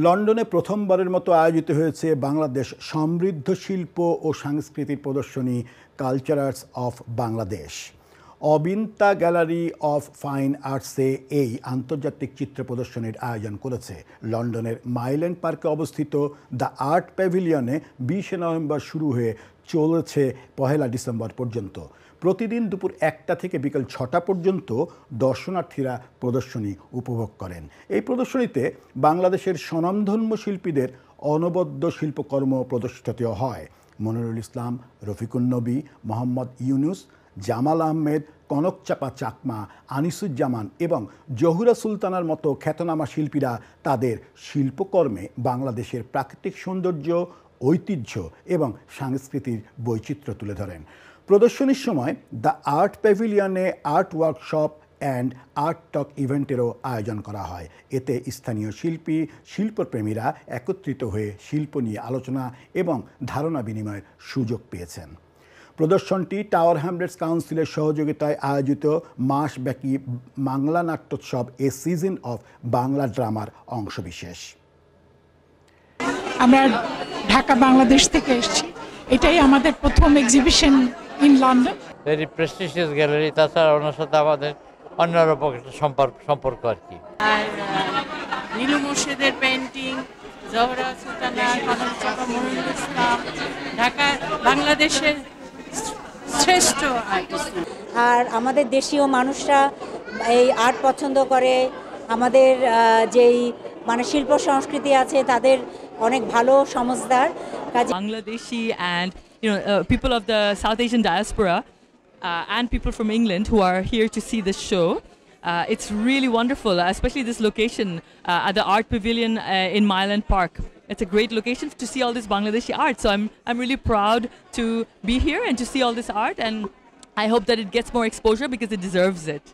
লন্ডনে প্রথমবারের মতো আয়োজিত হয়েছে বাংলাদেশ সমৃদ্ধ শিল্প ও সাংস্কৃতিক প্রদর্শনী cultures of Bangladesh. Abinta gallery of fine আর্টসে এই আন্তর্জাতিক চিত্র প্রদর্শনীর আয়োজন করেছে। লন্ডনের মাইল্যান্ড পার্কে অবস্থিত দ্য আর্ট প্যাভিলিয়নে 20 নভেম্বর শুরু হয়ে চলেছে 1 ডিসেম্বর পর্যন্ত। প্রতিদিন দুপুর 1টা থেকে বিকেল 6টা পর্যন্ত দর্শনার্থীরা প্রদর্শনী উপভোগ করেন। এই প্রদর্শনীতে বাংলাদেশের স্বনামধন্য শিল্পীদের অনবদ্য শিল্পকর্ম প্রদর্শিত হয়। মনিরুল ইসলাম, রফিকুন নবী, মোহাম্মদ ইউনুস, জামাল আহমেদ, কনকচাপা চাকমা, আনিসুজ্জামান এবং জহুরা সুলতানার মতো খ্যাতনামা শিল্পীরা তাদের শিল্পকর্মে বাংলাদেশের প্রাকৃতিক সৌন্দর্য, ঐতিহ্য এবং সাংস্কৃতিক বৈচিত্র্য তুলে ধরেন। প্রদর্শনীর সময় দ্য আর্ট প্যাভিলিয়নে আর্ট ওয়ার্কশপ অ্যান্ড আর্ট টক ইভেন্টেরও আয়োজন করা হয়। এতে স্থানীয় শিল্পী, শিল্পপ্রেমীরা একত্রিত হয়ে শিল্প নিয়ে আলোচনা এবং ধারণা বিনিময়ের সুযোগ পেয়েছেন। প্রদর্শনটি টাওয়ার হ্যামলেটস কাউন্সিলের সহযোগিতায় আয়োজিত মাসব্যাপী বাংলা নাট্যোৎসব এ সিজন অফ বাংলা ড্রামার অংশবিশেষ। আমরা ঢাকা বাংলাদেশ থেকে এসেছি। এটাই আমাদের প্রথম exhibition in London. Very prestigious gallery, তাছাড়া ওনার সাথে আমাদের অন্যরকম একটা সম্পর্ক আর কি। আর নীলু মুর্শিদের পেন্টিং, জহরা সুলতানা, কনকচাপা, মনিরুল ইসলাম, ঢাকা বাংলাদেশের শ্রেষ্ঠ আর্টিস্ট। আর আমাদের দেশীয় মানুষরা এই আর্ট পছন্দ করে। আমাদের যেই মানে শিল্প সংস্কৃতি আছে তাদের অনেক ভালো সমঝদার। Bangladeshi and people of the South Asian diaspora and people from England who are here to see this show. It's really wonderful, especially this location at the Art Pavilion in Myland Park. It's a great location to see all this Bangladeshi art. So I'm really proud to be here and to see all this art, and I hope that it gets more exposure because it deserves it.